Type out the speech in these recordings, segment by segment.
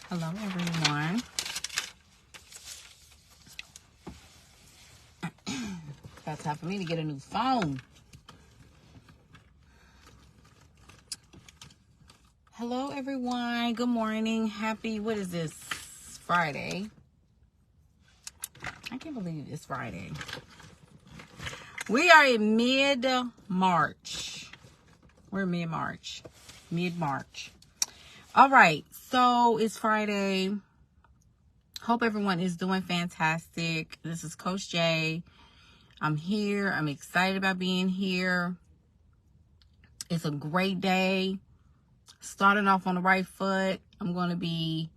Hello, everyone. About time for me to get a new phone. Hello, everyone. Good morning. Happy, what is this? Friday. I can't believe it's Friday. We are in mid-March. We're mid-March. Mid-March. All right. So it's Friday. Hope everyone is doing fantastic. This is Coach J. I'm here. I'm excited about being here. It's a great day. Starting off on the right foot. I'm going to be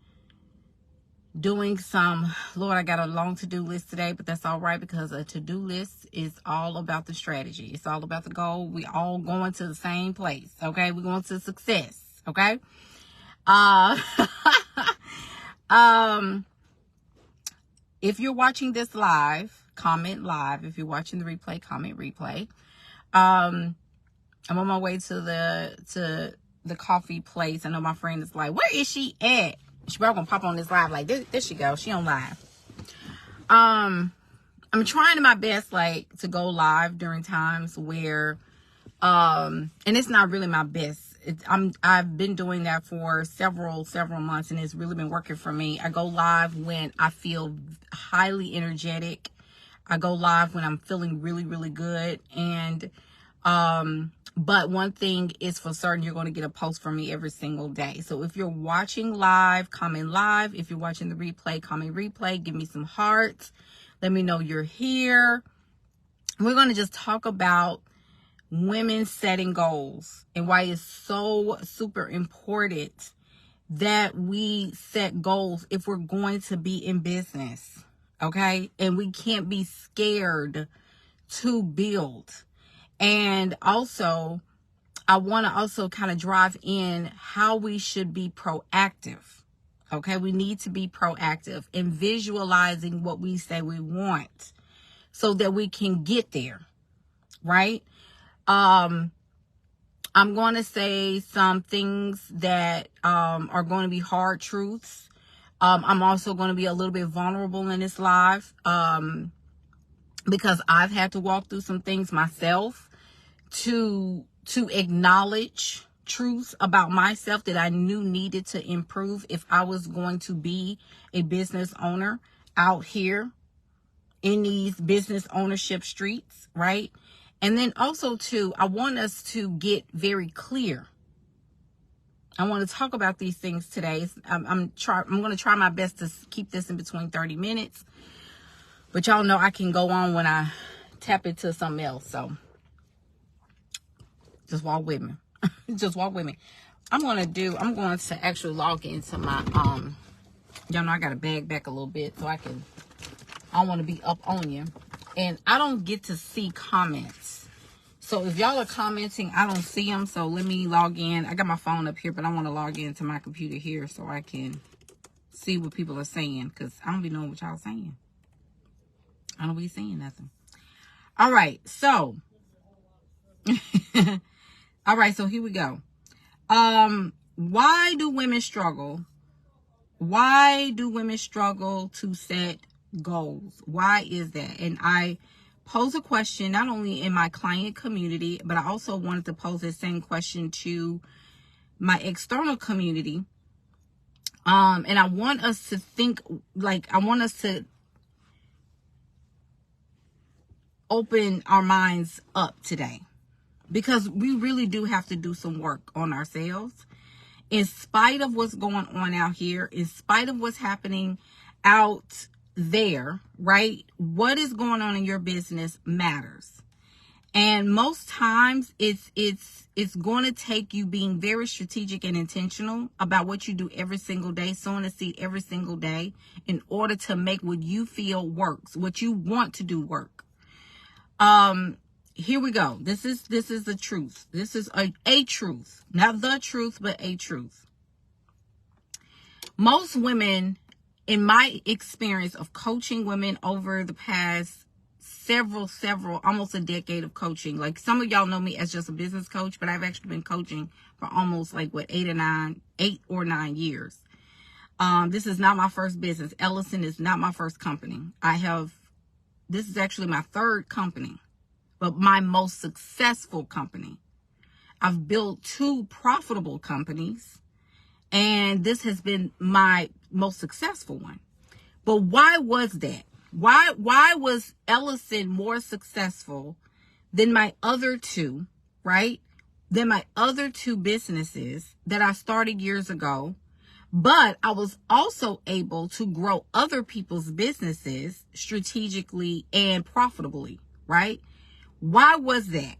doing some, Lord, I got a long to-do list today, but that's all right because a to-do list is all about the strategy. It's all about the goal. We all going to the same place, okay? We're going to success, okay? If you're watching this live, comment live. If you're watching the replay, comment replay. I'm on my way to the coffee place. I know my friend is like, where is she at? She probably gonna pop on this live like there she go. She on live. I'm trying my best to go live during times where and it's not really my best. I've been doing that for several months and it's really been working for me. I go live when I feel highly energetic. I go live when I'm feeling really, really good. And but one thing is for certain, you're going to get a post from me every single day. So if you're watching live, comment live. If you're watching the replay, comment replay. Give me some hearts. Let me know you're here. We're going to just talk about women setting goals and why it's so super important that we set goals if we're going to be in business. Okay. And we can't be scared to build. And also, I want to also kind of drive in how we should be proactive. Okay. We need to be proactive in visualizing what we say we want so that we can get there. Right. I'm going to say some things that are going to be hard truths. I'm also going to be a little bit vulnerable in this live because I've had to walk through some things myself to acknowledge truths about myself that I knew needed to improve if I was going to be a business owner out here in these business ownership streets, right? And then also too, I want us to get very clear. I want to talk about these things today. I'm going to try my best to keep this in between 30 minutes. But y'all know I can go on when I tap into something else. So just walk with me. Just walk with me. I'm going to actually log into my, y'all know I got to bag back a little bit so I don't want to be up on you. And I don't get to see comments. So if y'all are commenting, I don't see them. So let me log in. I got my phone up here, but I want to log into my computer here so I can see what people are saying. Because I don't be knowing what y'all saying. I don't be saying nothing. All right. So. All right. So here we go. Why do women struggle? Why do women struggle to set goals? Why is that? And I pose a question not only in my client community, but I also wanted to pose the same question to my external community. And I want us to think I want us to open our minds up today because we really do have to do some work on ourselves. In spite of what's going on out here, in spite of what's happening out there, right? What is going on in your business matters. And most times it's going to take you being very strategic and intentional about what you do every single day, sowing a seed every single day in order to make what you feel works, what you want to do work. Here we go. This is the truth. This is a truth, not the truth, but a truth. Most women, in my experience of coaching women over the past several, almost a decade of coaching, like some of y'all know me as just a business coach, but I've actually been coaching for almost 8 or 9 years. This is not my first business. Elocin is not my first company. This is actually my third company, but my most successful company. I've built 2 profitable companies, and this has been my most successful one. But why was that? Why was Elocin more successful than my other 2, right? Than my other 2 businesses that I started years ago? But I was also able to grow other people's businesses strategically and profitably, right? Why was that?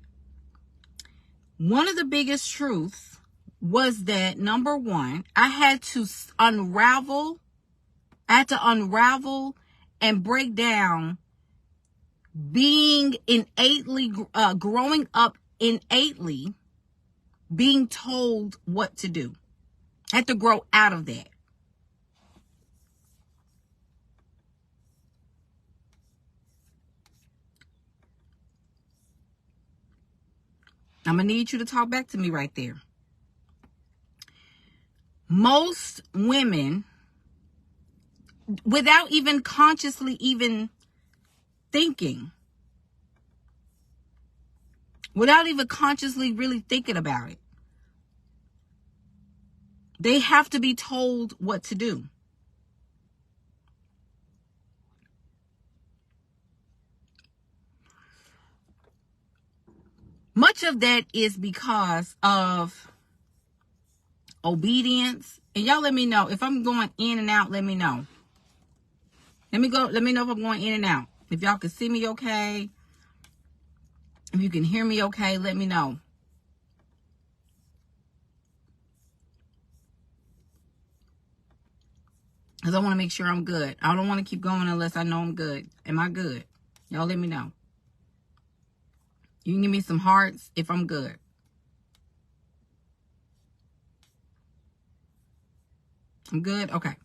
One of the biggest truths was that, number one, I had to unravel and break down being innately, growing up innately, being told what to do. I had to grow out of that. I'm going to need you to talk back to me right there. Most women, without even consciously even thinking, without even consciously really thinking about it, they have to be told what to do. Much of that is because of obedience. And y'all let me know if I'm going in and out. Let me know. Let me know if I'm going in and out. If y'all can see me okay, if you can hear me okay, let me know. Because I want to make sure I'm good. I don't want to keep going unless I know I'm good. Am I good? Y'all let me know. You can give me some hearts if I'm good. I'm good? Okay.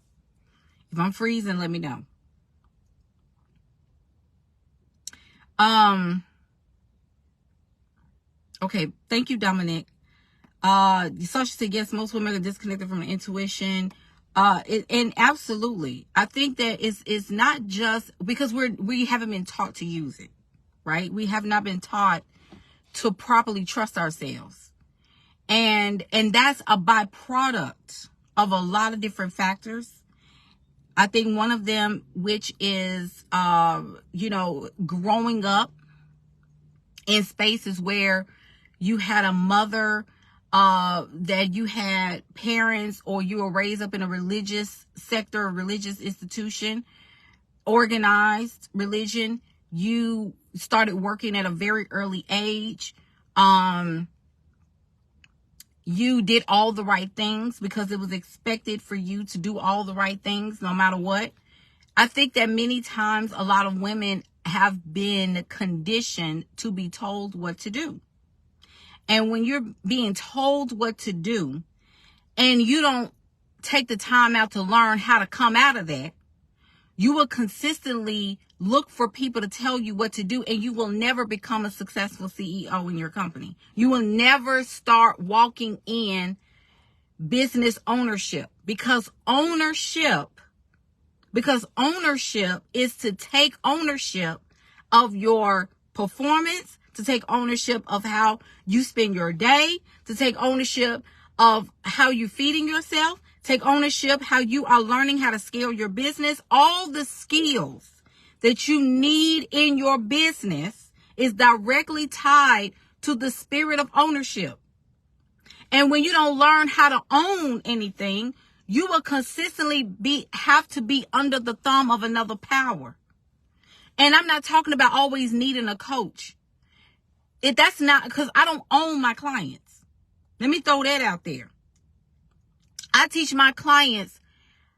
If I'm freezing, let me know. Okay. Thank you, Dominic. Sasha said, yes, most women are disconnected from intuition. And absolutely. I think that it's not just because we haven't been taught to use it, right? We have not been taught to properly trust ourselves. And that's a byproduct of a lot of different factors. I think one of them, which is, growing up in spaces where you had a mother, that you had parents, or you were raised up in a religious sector, a religious institution, organized religion. You started working at a very early age. You did all the right things because it was expected for you to do all the right things no matter what. I think that many times a lot of women have been conditioned to be told what to do. And when you're being told what to do and you don't take the time out to learn how to come out of that, you will consistently look for people to tell you what to do, and you will never become a successful CEO in your company. You will never start walking in business ownership, because ownership is to take ownership of your performance, to take ownership of how you spend your day, to take ownership of how you're feeding yourself, take ownership how you are learning how to scale your business. All the skills that you need in your business is directly tied to the spirit of ownership. And when you don't learn how to own anything, you will consistently have to be under the thumb of another power. And I'm not talking about always needing a coach. That's not, because I don't own my clients. Let me throw that out there. I teach my clients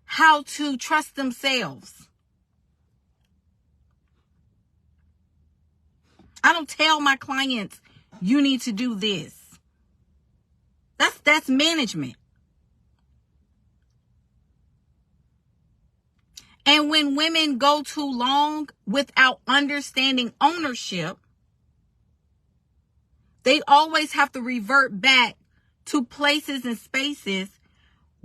how to trust themselves. I don't tell my clients, you need to do this. That's management. And when women go too long without understanding ownership, they always have to revert back to places and spaces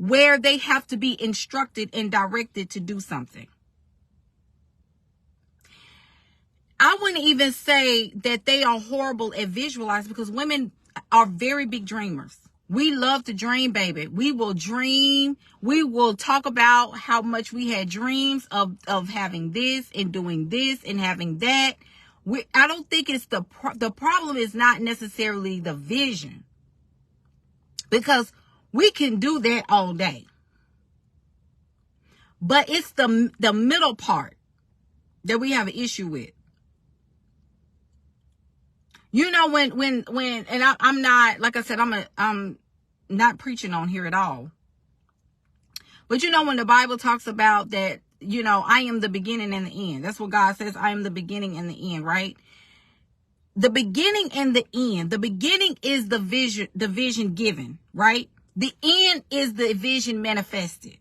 where they have to be instructed and directed to do something. I wouldn't even say that they are horrible at visualizing, because women are very big dreamers. We love to dream, baby. We will dream. We will talk about how much we had dreams of having this and doing this and having that. I don't think it's the problem is not necessarily the vision, because we can do that all day. But it's the middle part that we have an issue with. You know, when and I'm not, like I said, I'm not preaching on here at all. But you know, when the Bible talks about that, you know, I am the beginning and the end. That's what God says. I am the beginning and the end, right? The beginning and the end. The beginning is the vision given, right? The end is the vision manifested.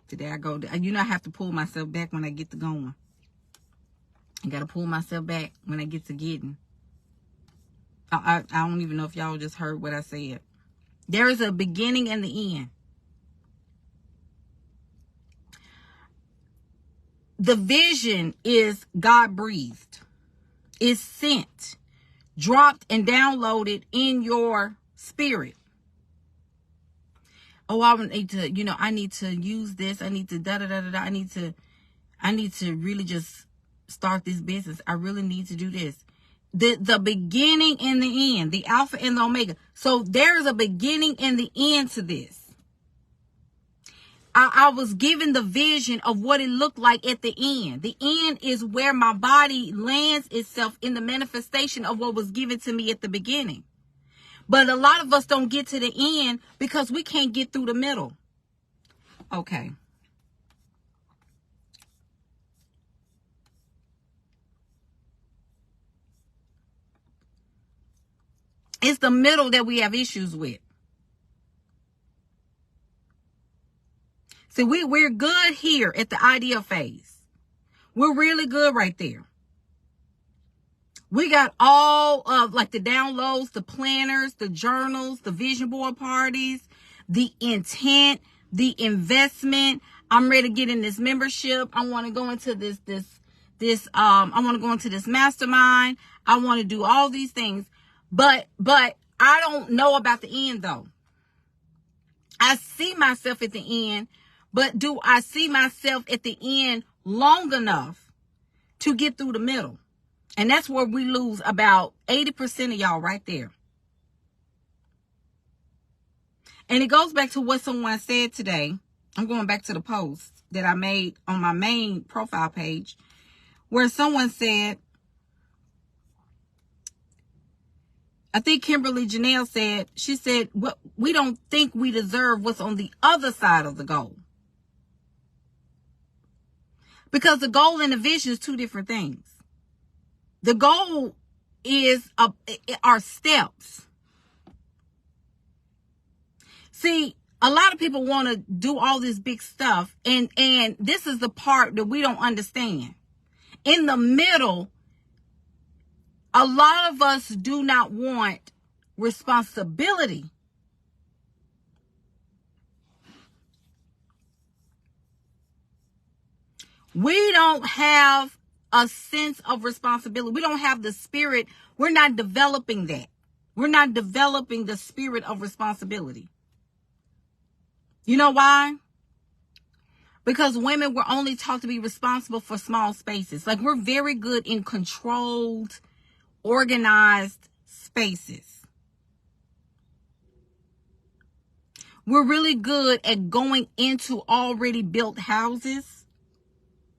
Today I go, you know, I have to pull myself back when I get to going. I got to pull myself back when I get to getting. I don't even know if y'all just heard what I said. There is a beginning and the end. The vision is God breathed. It's sent, dropped, and downloaded in your spirit. Oh, I need to, you know, I need to use this. I need to da-da-da-da-da. I need to really just start this business. I really need to do this. The beginning and the end, the Alpha and the Omega. So there's a beginning and the end to this. I was given the vision of what it looked like at the end. The end is where my body lands itself in the manifestation of what was given to me at the beginning. But a lot of us don't get to the end because we can't get through the middle. Okay. It's the middle that we have issues with. See, we're good here at the idea phase. We're really good right there. We got all of like the downloads, the planners, the journals, the vision board parties, the intent, the investment. I'm ready to get in this membership. I want to go into this I want to go into this mastermind. I want to do all these things. But I don't know about the end though. I see myself at the end, but do I see myself at the end long enough to get through the middle? And that's where we lose about 80% of y'all right there. And it goes back to what someone said today. I'm going back to the post that I made on my main profile page, where someone said, I think Kimberly Janelle said, she said, "What we don't think we deserve what's on the other side of the goal." Because the goal and the vision is two different things. The goal is our steps. See, a lot of people want to do all this big stuff, and this is the part that we don't understand. In the middle, a lot of us do not want responsibility. We don't have a sense of responsibility. We don't have the spirit. We're not developing that. We're not developing the spirit of responsibility. You know why? Because women were only taught to be responsible for small spaces. Like, we're very good in controlled, organized spaces. We're really good at going into already built houses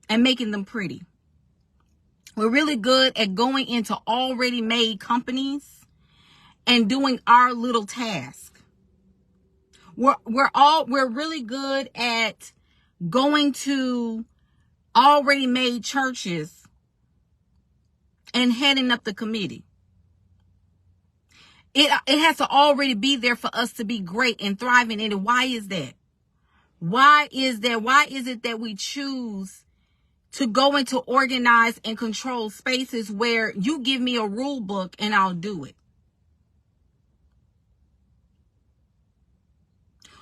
and making them pretty. We're really good at going into already made companies and doing our little task. We're really good at going to already made churches and heading up the committee. It has to already be there for us to be great and thriving in it. Why is that? Why is that? Why is it that we choose to go into organized and controlled spaces where you give me a rule book and I'll do it?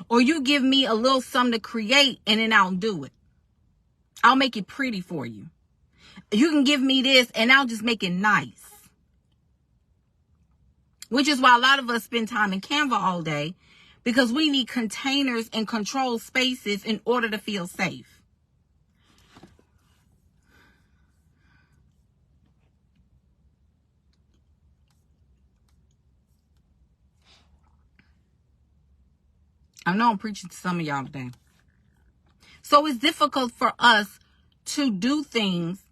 Or you give me a little something to create and then I'll do it. I'll make it pretty for you. You can give me this and I'll just make it nice. Which is why a lot of us spend time in Canva all day, because we need containers and controlled spaces in order to feel safe. I know I'm preaching to some of y'all today. So it's difficult for us to do things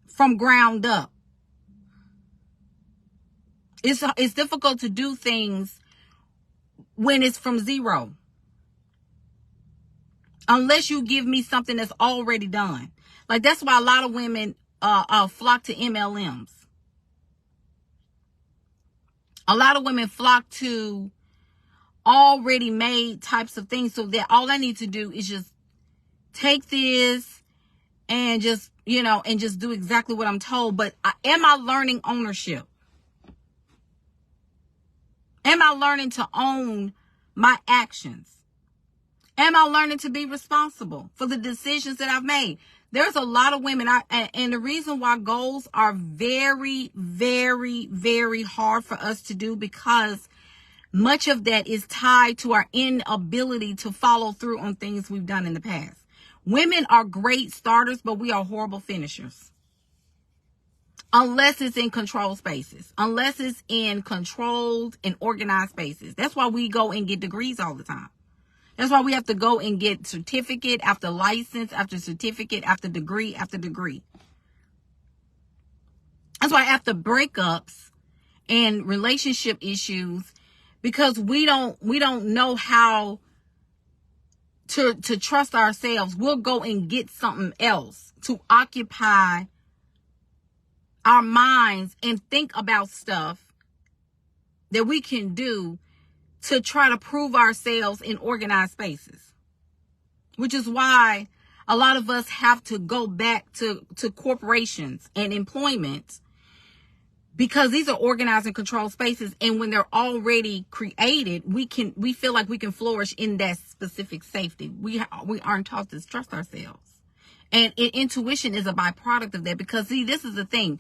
from ground up. It's difficult to do things when it's from zero. Unless you give me something that's already done. Like, that's why a lot of women flock to MLMs. A lot of women flock to already made types of things, so that all I need to do is just take this and just, and just do exactly what I'm told. But am I learning ownership? Am I learning to own my actions? Am I learning to be responsible for the decisions that I've made? There's a lot of women, and the reason why goals are very, very, very hard for us to do, because much of that is tied to our inability to follow through on things we've done in the past. Women are great starters, but we are horrible finishers. Unless it's in controlled spaces. Unless it's in controlled and organized spaces. That's why we go and get degrees all the time. That's why we have to go and get certificate after license, after certificate, after degree, after degree. That's why after breakups and relationship issues, because we don't know how to trust ourselves, we'll go and get something else to occupy our minds and think about stuff that we can do to try to prove ourselves in organized spaces. Which is why a lot of us have to go back to corporations and employment, because these are organized and controlled spaces. And when they're already created, we feel like we can flourish in that specific safety. We aren't taught to trust ourselves. And intuition is a byproduct of that, because see, this is the thing.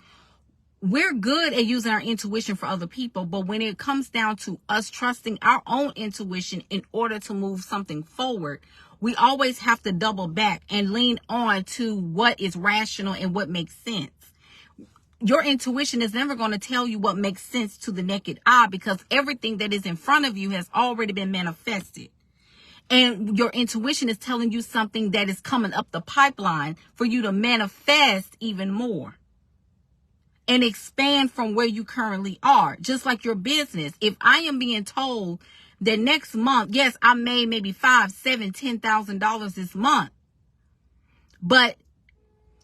We're good at using our intuition for other people, but when it comes down to us trusting our own intuition in order to move something forward, we always have to double back and lean on to what is rational and what makes sense. Your intuition is never going to tell you what makes sense to the naked eye, because everything that is in front of you has already been manifested. And your intuition is telling you something that is coming up the pipeline for you to manifest even more and expand from where you currently are. Just like your business. If I am being told that next month, yes, I made maybe $5,000, $7,000, $10,000 this month, but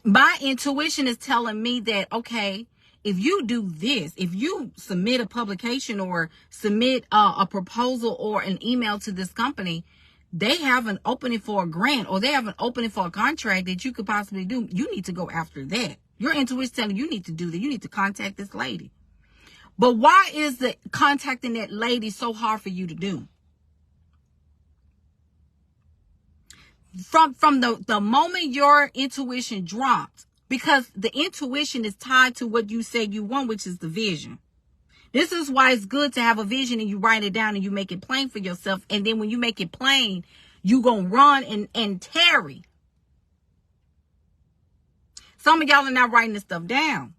my intuition is telling me that, okay, if you do this, if you submit a publication or submit a proposal or an email to this company, they have an opening for a grant, or they have an opening for a contract that you could possibly do. You need to go after that. Your intuition is telling you need to do that. You need to contact this lady. But why is the contacting that lady so hard for you to do? From the moment your intuition dropped, because the intuition is tied to what you say you want, which is the vision. This is why it's good to have a vision and you write it down and you make it plain for yourself. And then when you make it plain, you gonna run and tarry. Some of y'all are not writing this stuff down,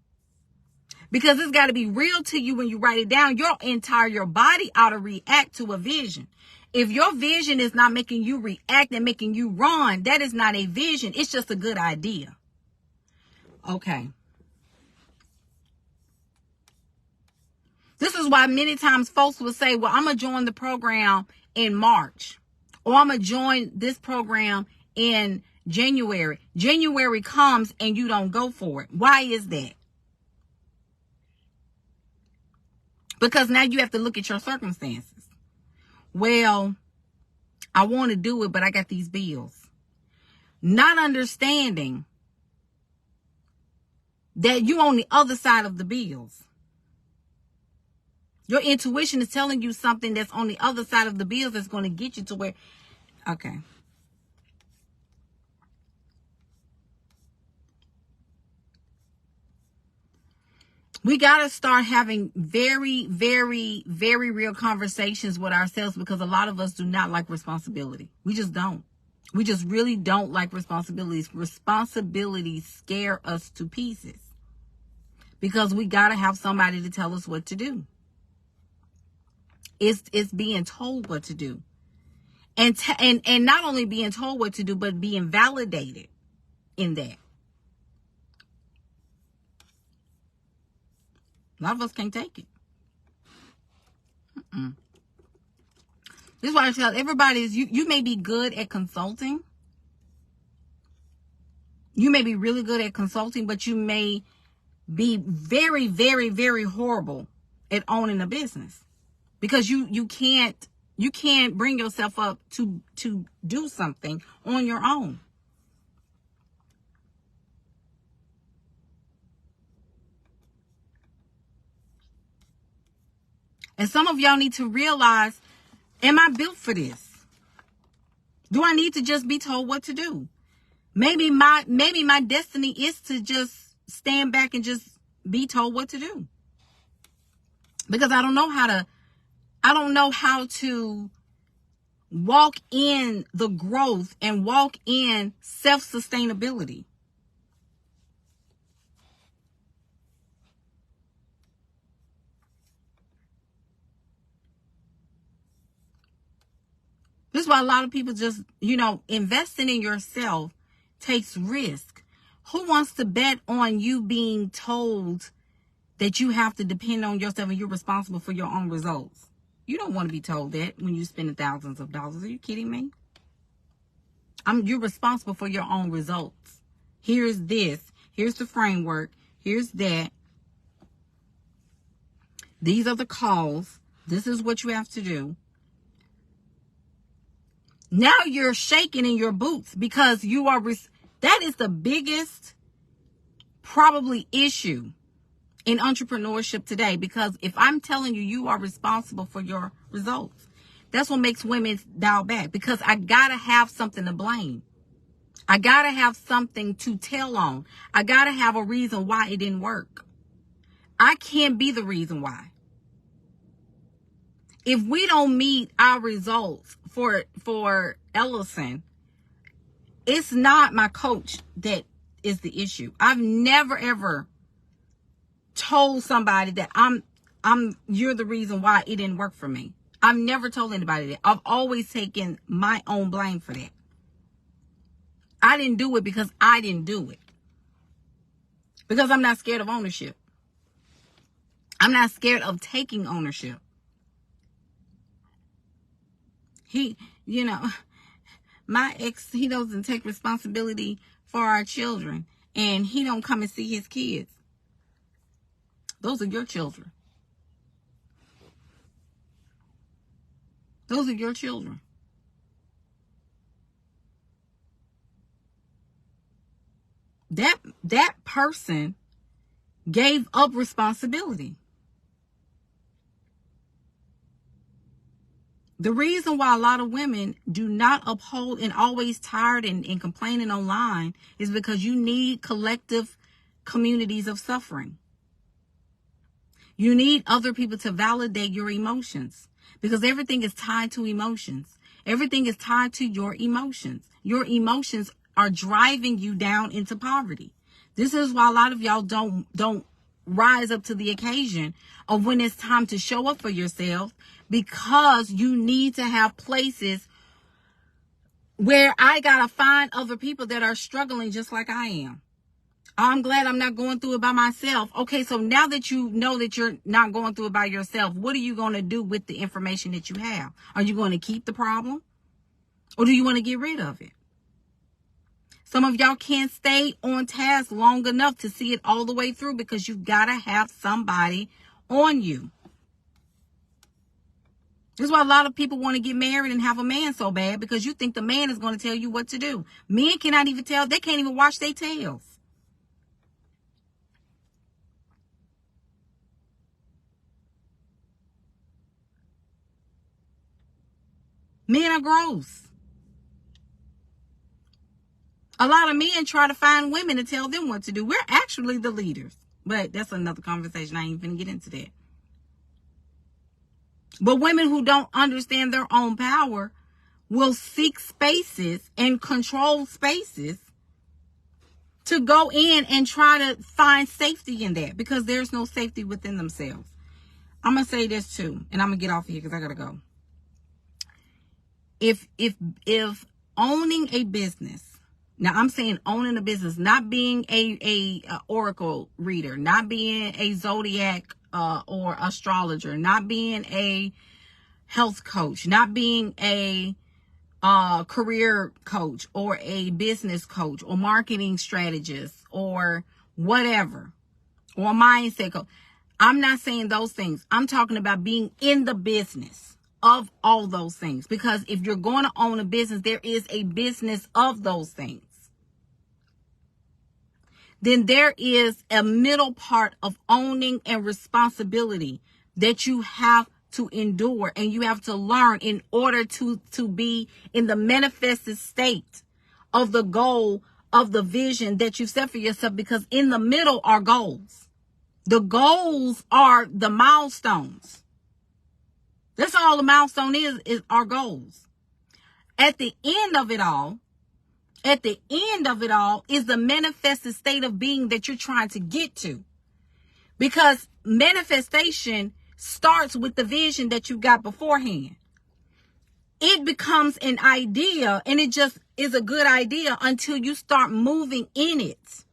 because it's got to be real to you when you write it down. Your body ought to react to a vision. If your vision is not making you react and making you run, that is not a vision. It's just a good idea. Okay. This is why many times folks will say, well, I'm going to join the program in March, or I'm going to join this program in January. January comes and you don't go for it. Why is that? Because now you have to look at your circumstances. Well, I want to do it, but I got these bills. Not understanding that you're on the other side of the bills. Your intuition is telling you something that's on the other side of the bills that's going to get you to where, okay. We got to start having very, very, very real conversations with ourselves, because a lot of us do not like responsibility. We just don't. We just really don't like responsibilities. Responsibilities scare us to pieces because we got to have somebody to tell us what to do. It's being told what to do. And not only being told what to do, but being validated in that. A lot of us can't take it. This is why I tell everybody is you may be good at consulting. You may be really good at consulting, but you may be very, very, very horrible at owning a business, because you can't bring yourself up to do something on your own. And some of y'all need to realize, am I built for this? Do I need to just be told what to do? Maybe my destiny is to just stand back and just be told what to do. Because I don't know how to walk in the growth and walk in self-sustainability. This is why a lot of people just, investing in yourself takes risk. Who wants to bet on you being told that you have to depend on yourself and you're responsible for your own results? You don't want to be told that when you're spending thousands of dollars. Are you kidding me? You're responsible for your own results. Here's this. Here's the framework. Here's that. These are the calls. This is what you have to do. Now you're shaking in your boots because you are, that is the biggest probably issue in entrepreneurship today. Because if I'm telling you are responsible for your results, that's what makes women dial back, because I gotta have something to blame. I gotta have something to tell on. I gotta have a reason why it didn't work. I can't be the reason why. If we don't meet our results for Elocin, it's not my coach that is the issue. I've never ever told somebody that you're the reason why it didn't work for me. I've never told anybody that. I've always taken my own blame for that. I didn't do it because I didn't do it. Because I'm not scared of ownership. I'm not scared of taking ownership. My ex, he doesn't take responsibility for our children, and he don't come and see his kids. Those are your children. Those are your children. That person gave up responsibility. The reason why a lot of women do not uphold and always tired and complaining online is because you need collective communities of suffering. You need other people to validate your emotions, because everything is tied to emotions. Everything is tied to your emotions. Your emotions are driving you down into poverty. This is why a lot of y'all don't rise up to the occasion of when it's time to show up for yourself, because you need to have places where I gotta find other people that are struggling just like I am. I'm glad I'm not going through it by myself. Okay, so now that you know that you're not going through it by yourself, what are you going to do with the information that you have? Are you going to keep the problem, or do you want to get rid of it? Some of y'all can't stay on task long enough to see it all the way through, because you got to have somebody on you. That's why a lot of people want to get married and have a man so bad, because you think the man is going to tell you what to do. Men cannot even tell. They can't even wash their tails. Men are gross. A lot of men try to find women to tell them what to do. We're actually the leaders. But that's another conversation. I ain't even get into that. But women who don't understand their own power will seek spaces and control spaces to go in and try to find safety in that, because there's no safety within themselves. I'm going to say this too, and I'm going to get off here because I got to go. If owning a business, now I'm saying owning a business, not being a oracle reader, not being a zodiac or astrologer, not being a health coach, not being a career coach or a business coach or marketing strategist or whatever, or mindset coach. I'm not saying those things. I'm talking about being in the business of all those things. Because if you're going to own a business, there is a business of those things. Then there is a middle part of owning and responsibility that you have to endure and you have to learn in order to be in the manifested state of the goal of the vision that you set for yourself, because in the middle are goals. The goals are the milestones. That's all the milestone is our goals. At the end of it all is the manifested state of being that you're trying to get to. Because manifestation starts with the vision that you got beforehand. It becomes an idea, and it just is a good idea until you start moving in it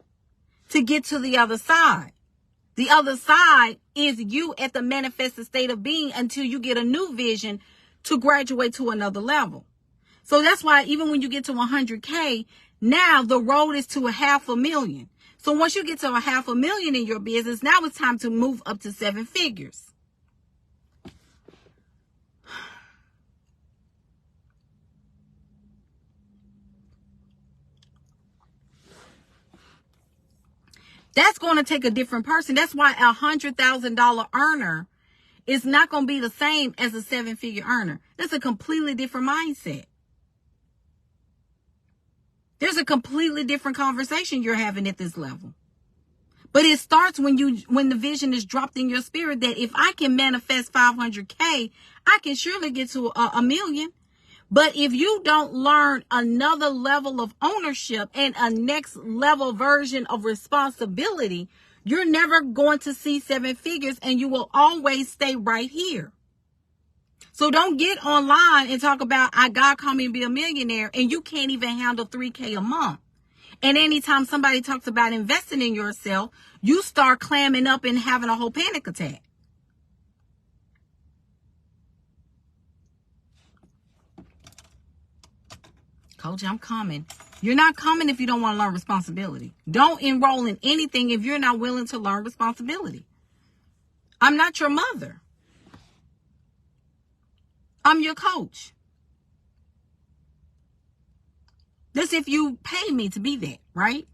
to get to the other side. The other side is you at the manifested state of being until you get a new vision to graduate to another level. So that's why even when you get to 100K, now the road is to 500,000. So once you get to 500,000 in your business, now it's time to move up to 7 figures. That's going to take a different person. That's why a $100,000 earner is not going to be the same as a 7-figure earner. That's a completely different mindset. There's a completely different conversation you're having at this level. But it starts when the vision is dropped in your spirit that if I can manifest 500K, I can surely get to a million. But if you don't learn another level of ownership and a next level version of responsibility, you're never going to see 7 figures, and you will always stay right here. So don't get online and talk about, God called me to be a millionaire, and you can't even handle $3K a month. And anytime somebody talks about investing in yourself, you start clamming up and having a whole panic attack. Coach, I'm coming. You're not coming if you don't want to learn responsibility. Don't enroll in anything if you're not willing to learn responsibility. I'm not your mother. I'm your coach. That's if you pay me to be that, right?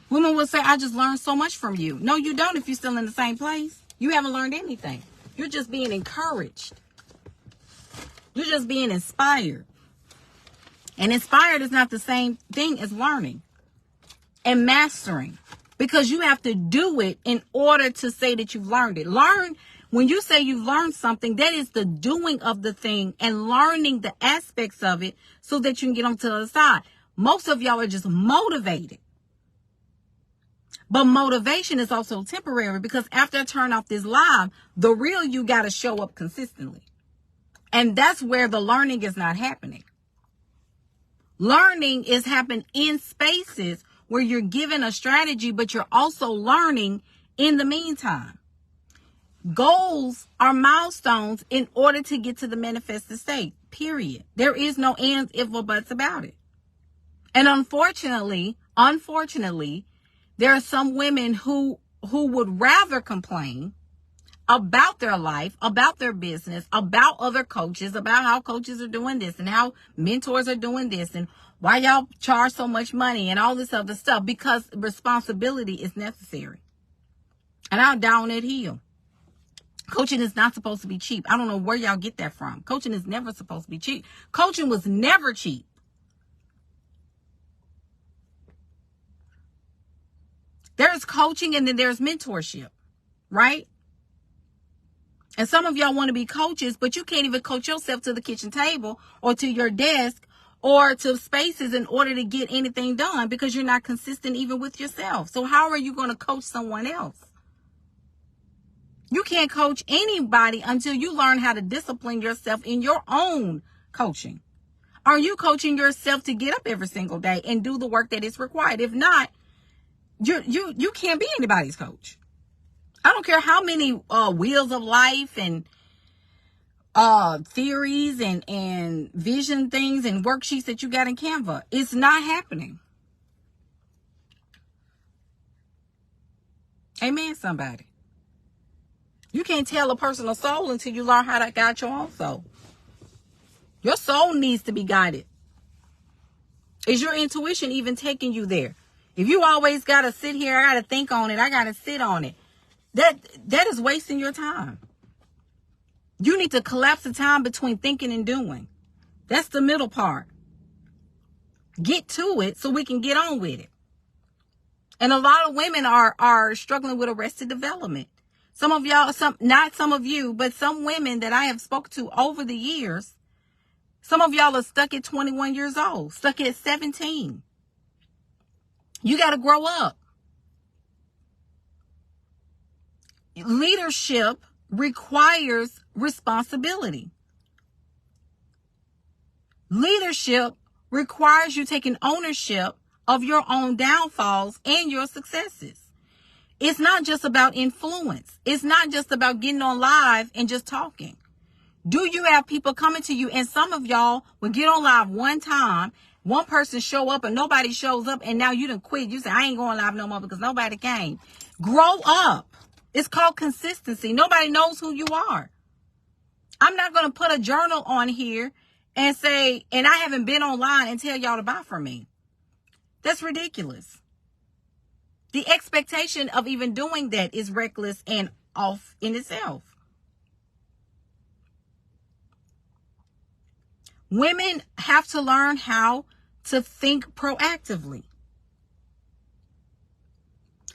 Women will say, I just learned so much from you. No, you don't if you're still in the same place. You haven't learned anything. You're just being encouraged. You're just being inspired. And inspired is not the same thing as learning and mastering, because you have to do it in order to say that you've learned it. When you say you've learned something, that is the doing of the thing and learning the aspects of it so that you can get on to the other side. Most of y'all are just motivated. But motivation is also temporary, because after I turn off this live, the real you got to show up consistently. And that's where the learning is not happening. Learning is happening in spaces where you're given a strategy, but you're also learning in the meantime. Goals are milestones in order to get to the manifested state, period. There is no ands, if, or buts about it. And unfortunately, there are some women who would rather complain about their life, about their business, about other coaches, about how coaches are doing this and how mentors are doing this and why y'all charge so much money and all this other stuff, because responsibility is necessary. And I'll down that hill. Coaching is not supposed to be cheap. I don't know where y'all get that from. Coaching is never supposed to be cheap. Coaching was never cheap. There's coaching and then there's mentorship, right? And some of y'all want to be coaches, but you can't even coach yourself to the kitchen table or to your desk or to spaces in order to get anything done, because you're not consistent even with yourself. So how are you going to coach someone else? You can't coach anybody until you learn how to discipline yourself in your own coaching. Are you coaching yourself to get up every single day and do the work that is required? If not, you can't be anybody's coach. I don't care how many wheels of life and theories and vision things and worksheets that you got in Canva. It's not happening. Amen, somebody. You can't tell a personal soul until you learn how to guide your own soul. Your soul needs to be guided. Is your intuition even taking you there? If you always got to sit here, I got to think on it, I got to sit on it, that is wasting your time. You need to collapse the time between thinking and doing. That's the middle part. Get to it so we can get on with it. And a lot of women are struggling with arrested development. Some of y'all, not some of you, but some women that I have spoken to over the years, some of y'all are stuck at 21 years old, stuck at 17. You got to grow up. Leadership requires responsibility. Leadership requires you taking ownership of your own downfalls and your successes. It's not just about influence. It's not just about getting on live and just talking. Do you have people coming to you? And some of y'all will get on live one time, one person show up and nobody shows up, and now you done quit. You say, I ain't going live no more because nobody came. Grow up. It's called consistency. Nobody knows who you are. I'm not going to put a journal on here and say, and I haven't been online and tell y'all to buy from me. That's ridiculous. The expectation of even doing that is reckless and off in itself. Women have to learn how to think proactively.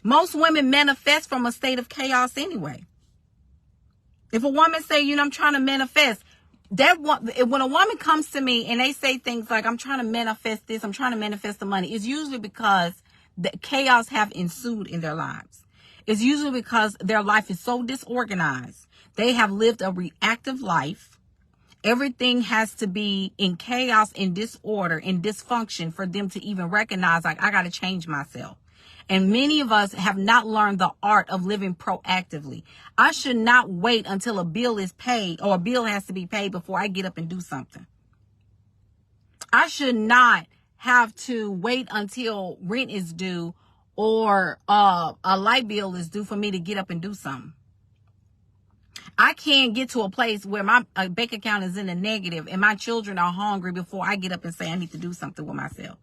Most women manifest from a state of chaos anyway. If a woman say, I'm trying to manifest, when a woman comes to me and they say things like, I'm trying to manifest this, I'm trying to manifest the money, it's usually because the chaos have ensued in their lives. It's usually because their life is so disorganized. They have lived a reactive life. Everything has to be in chaos and disorder and dysfunction for them to even recognize, like, I got to change myself. And many of us have not learned the art of living proactively. I should not wait until a bill is paid or a bill has to be paid before I get up and do something. I should not have to wait until rent is due or a light bill is due for me to get up and do something. I can't get to a place where my bank account is in the negative and my children are hungry before I get up and say I need to do something with myself.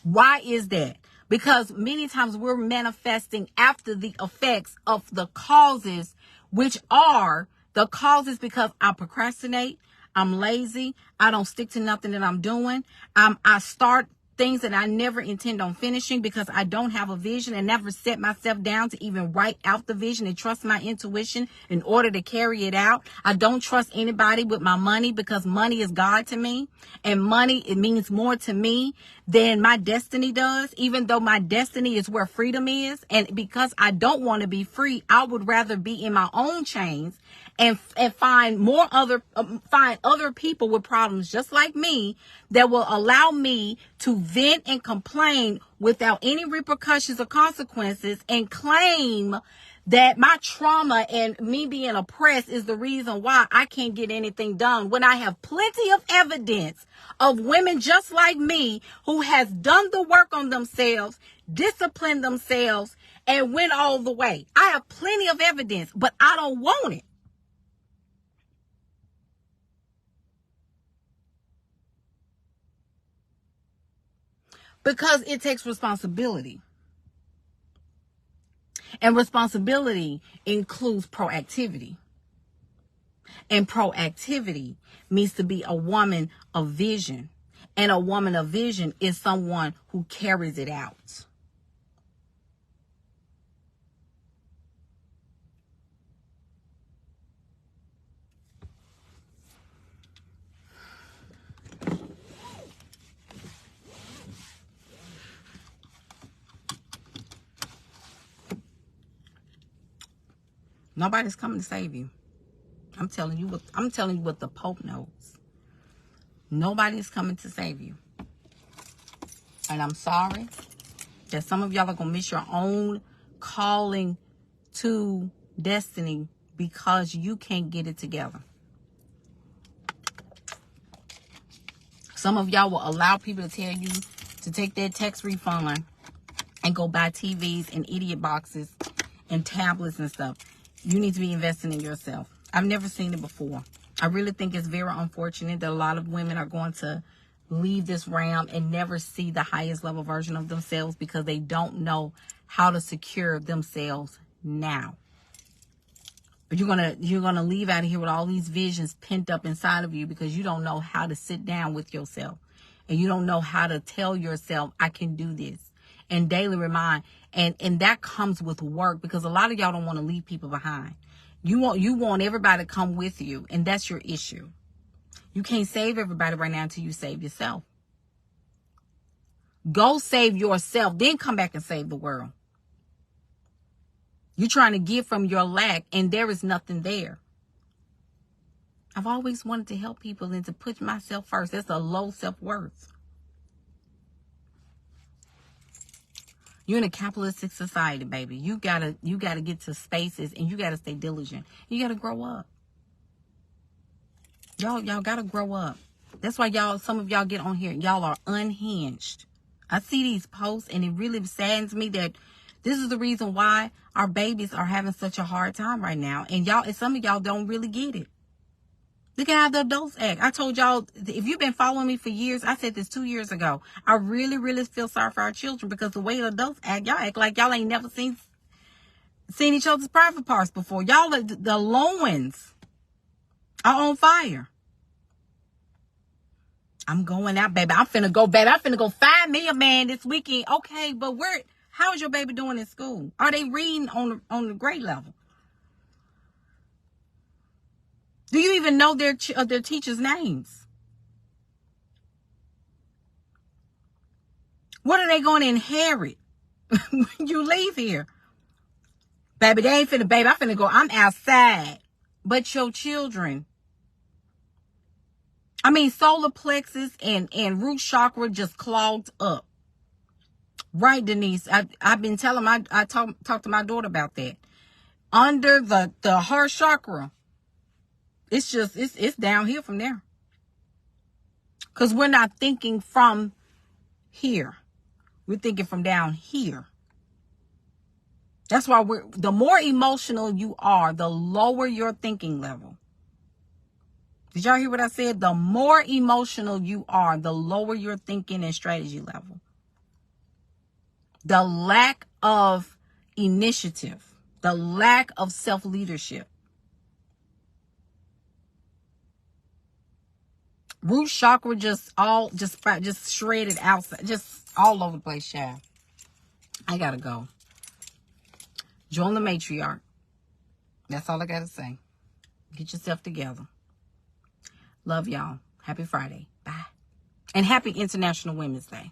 Why is that? Because many times we're manifesting after the effects of the causes, which are the causes because I procrastinate, I'm lazy, I don't stick to nothing that I'm doing, I start things that I never intend on finishing because I don't have a vision and never set myself down to even write out the vision and trust my intuition in order to carry it out. I don't trust anybody with my money because money is God to me, and money, it means more to me than my destiny does, even though my destiny is where freedom is. And because I don't want to be free, I would rather be in my own chains and find other people with problems just like me that will allow me to vent and complain without any repercussions or consequences and claim that my trauma and me being oppressed is the reason why I can't get anything done, when I have plenty of evidence of women just like me who has done the work on themselves, disciplined themselves, and went all the way. I have plenty of evidence, but I don't want it. Because it takes responsibility. And responsibility includes proactivity. And proactivity means to be a woman of vision. And a woman of vision is someone who carries it out. Nobody's coming to save you. I'm telling you what the Pope knows. Nobody's coming to save you. And I'm sorry that some of y'all are going to miss your own calling to destiny because you can't get it together. Some of y'all will allow people to tell you to take their tax refund and go buy TVs and idiot boxes and tablets and stuff. You need to be investing in yourself. I've never seen it before. I really think it's very unfortunate that a lot of women are going to leave this realm and never see the highest level version of themselves because they don't know how to secure themselves now. But you're gonna leave out of here with all these visions pent up inside of you because you don't know how to sit down with yourself. And you don't know how to tell yourself, I can do this. And daily remind. And that comes with work because a lot of y'all don't want to leave people behind. You want everybody to come with you, and that's your issue. You can't save everybody right now until you save yourself. Go save yourself, then come back and save the world. You're trying to give from your lack, and there is nothing there. I've always wanted to help people and to put myself first. That's a low self-worth. You're in a capitalistic society, baby. You gotta get to spaces and you gotta stay diligent. You gotta grow up. Y'all gotta grow up. That's why some of y'all get on here. Y'all are unhinged. I see these posts and it really saddens me that this is the reason why our babies are having such a hard time right now. And some of y'all don't really get it. Look at how the adults act. I told y'all, if you've been following me for years, I said this 2 years ago. I really, really feel sorry for our children because the way the adults act, y'all act like y'all ain't never seen each other's private parts before. Y'all, the loins are on fire. I'm going out, baby. I'm finna go find me a man this weekend. Okay, but how is your baby doing in school? Are they reading on the grade level? Do you even know their teachers' names? What are they going to inherit when you leave here? Baby, they ain't finna, baby, I'm finna go. I'm outside. But your children, solar plexus and root chakra just clogged up. Right, Denise? I've been telling I talked to my daughter about that. Under the heart chakra, it's downhill from there. Because we're not thinking from here. We're thinking from down here. That's why the more emotional you are, the lower your thinking level. Did y'all hear what I said? The more emotional you are, the lower your thinking and strategy level. The lack of initiative, the lack of self-leadership. Root chakra just shredded outside, just all over the place, child. I gotta go. Join the matriarch. That's all I gotta say. Get yourself together. Love y'all. Happy Friday. Bye. And happy International Women's Day.